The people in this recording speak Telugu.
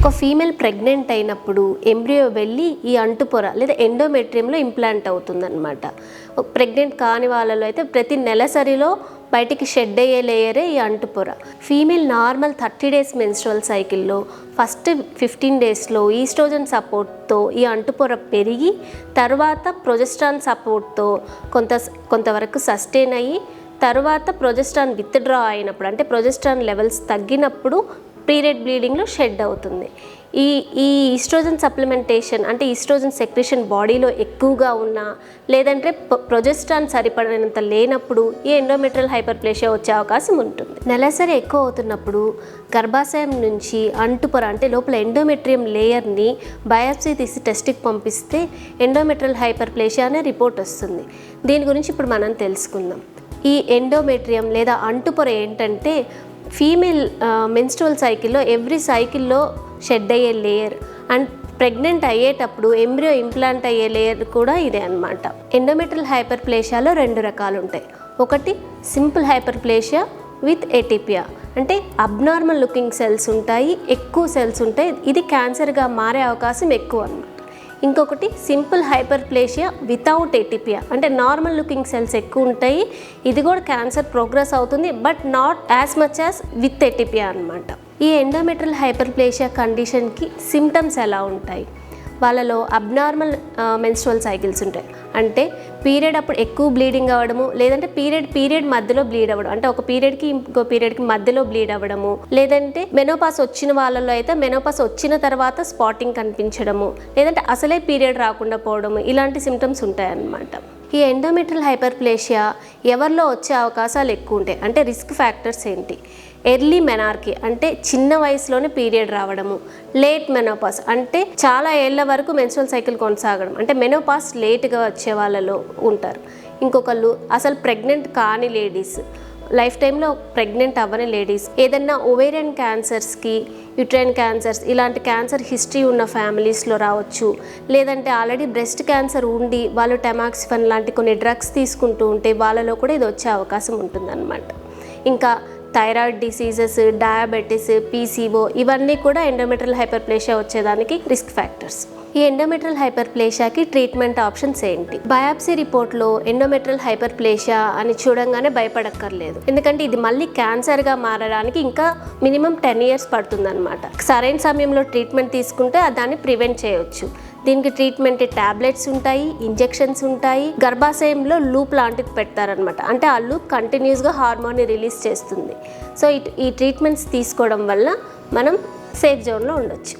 ఒక ఫీమేల్ ప్రెగ్నెంట్ అయినప్పుడు ఎంబ్రియో వెళ్ళి ఈ అంటుపొర లేదా ఎండోమెట్రియంలో ఇంప్లాంట్ అవుతుందన్నమాట. ప్రెగ్నెంట్ కాని వాళ్ళలో అయితే ప్రతి నెలసరిలో బయటికి షెడ్ అయ్యే లేయరే ఈ అంటుపొర. ఫీమేల్ నార్మల్ 30 days మెన్స్ట్రువల్ సైకిల్లో ఫస్ట్ 15 daysలో ఈస్ట్రోజన్ సపోర్ట్తో ఈ అంటుపొర పెరిగి తర్వాత ప్రొజెస్ట్రాన్ సపోర్ట్తో కొంతవరకు సస్టైన్ అయ్యి తర్వాత ప్రొజెస్ట్రాన్ విత్డ్రా అయినప్పుడు అంటే ప్రొజెస్ట్రాన్ లెవెల్స్ తగ్గినప్పుడు పీరియడ్ బ్లీడింగ్లో షెడ్ అవుతుంది. ఈ ఈస్ట్రోజన్ సప్లిమెంటేషన్ అంటే ఈస్ట్రోజన్ సెక్రెషన్ బాడీలో ఎక్కువగా ఉన్నా లేదంటే ప్రొజెస్ట్రాన్ సరిపడినంత లేనప్పుడు ఈ ఎండోమెట్రియల్ హైపర్ప్లేషియా వచ్చే అవకాశం ఉంటుంది. నెలసరి ఎక్కువ అవుతున్నప్పుడు గర్భాశయం నుంచి అంటుపొర అంటే లోపల ఎండోమెట్రియం లేయర్ని బయాప్సీ తీసి టెస్ట్కి పంపిస్తే ఎండోమెట్రియల్ హైపర్ప్లేషియా అనే రిపోర్ట్ వస్తుంది. దీని గురించి ఇప్పుడు మనం తెలుసుకుందాం. ఈ ఎండోమెట్రియం లేదా అంటుపొర ఏంటంటే ఫీమేల్ మెన్స్ట్రువల్ సైకిల్లో ఎవ్రీ సైకిల్లో షెడ్ అయ్యే లేయర్ అండ్ ప్రెగ్నెంట్ అయ్యేటప్పుడు ఎంబ్రియో ఇంప్లాంట్ అయ్యే లేయర్ కూడా ఇదే అన్నమాట. ఎండోమెట్రియల్ హైపర్ప్లేషియాలో 2 రకాలు ఉంటాయి. ఒకటి సింపుల్ హైపర్ప్లేషియా విత్ ఎటిపియా అంటే అబ్నార్మల్ లుకింగ్ సెల్స్ ఉంటాయి, ఎక్కువ సెల్స్ ఉంటాయి, ఇది క్యాన్సర్గా మారే అవకాశం ఎక్కువ అన్నమాట. ఇంకొకటి సింపుల్ హైపర్ప్లేషియా వితౌట్ ఎటిపియా అంటే నార్మల్ లుకింగ్ సెల్స్ ఎక్కువ ఉంటాయి, ఇది కూడా క్యాన్సర్ ప్రోగ్రెస్ అవుతుంది but not as much as with atypia అనమాట. ఈ ఎండోమెట్రియల్ హైపర్ప్లేషియా కండిషన్కి సిమ్టమ్స్ ఎలా ఉంటాయి? వాళ్ళలో అబ్నార్మల్ మెన్స్ట్రువల్ సైకిల్స్ ఉంటాయి అంటే పీరియడ్ అప్పుడు ఎక్కువ బ్లీడింగ్ అవ్వడము లేదంటే పీరియడ్ మధ్యలో బ్లీడ్ అవ్వడం అంటే ఒక పీరియడ్కి ఇంకో పీరియడ్కి మధ్యలో బ్లీడ్ అవ్వడము లేదంటే మెనోపాస్ వచ్చిన వాళ్ళలో అయితే మెనోపాస్ వచ్చిన తర్వాత స్పాటింగ్ కనిపించడము లేదంటే అసలే పీరియడ్ రాకుండా పోవడము ఇలాంటి సిమ్టమ్స్ ఉంటాయన్నమాట. ఈ ఎండోమెట్రియల్ హైపర్ప్లేషియా ఎవరిలో వచ్చే అవకాశాలు ఎక్కువ ఉంటాయి అంటే రిస్క్ ఫ్యాక్టర్స్ ఏంటి? ఎర్లీ మెనార్కీ అంటే చిన్న వయసులోనే పీరియడ్ రావడము, లేట్ మెనోపాస్ అంటే చాలా ఏళ్ల వరకు మెన్స్ట్రువల్ సైకిల్ కొనసాగడం అంటే మెనోపాస్ లేట్గా వచ్చే వాళ్ళలో ఉంటారు. ఇంకొకళ్ళు అసలు ప్రెగ్నెంట్ కాని లేడీస్, లైఫ్ టైంలో ప్రెగ్నెంట్ అవ్వని లేడీస్, ఏదన్నా ఓవేరియన్ క్యాన్సర్స్కి యూట్రైన్ క్యాన్సర్స్ ఇలాంటి క్యాన్సర్ హిస్టరీ ఉన్న ఫ్యామిలీస్లో రావచ్చు, లేదంటే ఆల్రెడీ బ్రెస్ట్ క్యాన్సర్ ఉండి వాళ్ళు టెమాక్సిఫన్ లాంటి కొన్ని డ్రగ్స్ తీసుకుంటూ ఉంటే వాళ్ళలో కూడా ఇది వచ్చే అవకాశం ఉంటుందన్నమాట. ఇంకా థైరాయిడ్ డిసీజెస్, డయాబెటీస్, పీసీఓ ఇవన్నీ కూడా ఎండోమెట్రియల్ హైపర్ప్లేషియా వచ్చేదానికి రిస్క్ ఫ్యాక్టర్స్. ఈ ఎండోమెట్రియల్ హైపర్ప్లేషియాకి ట్రీట్మెంట్ ఆప్షన్స్ ఏంటి? బయాప్సీ రిపోర్ట్లో ఎండోమెట్రియల్ హైపర్ప్లేషియా అని చూడంగానే భయపడక్కర్లేదు, ఎందుకంటే ఇది మళ్ళీ క్యాన్సర్గా మారడానికి ఇంకా మినిమం 10 years పడుతుందన్నమాట. సరైన సమయంలో ట్రీట్మెంట్ తీసుకుంటే దాన్ని ప్రివెంట్ చేయవచ్చు. దీనికి ట్రీట్మెంట్ ట్యాబ్లెట్స్ ఉంటాయి, ఇంజెక్షన్స్ ఉంటాయి, గర్భాశయంలో లూప్ లాంటిది పెడతారనమాట అంటే ఆ లూప్ కంటిన్యూస్గా హార్మోన్ని రిలీజ్ చేస్తుంది. సో ఈ ట్రీట్మెంట్స్ తీసుకోవడం వల్ల మనం సేఫ్ జోన్లో ఉండొచ్చు.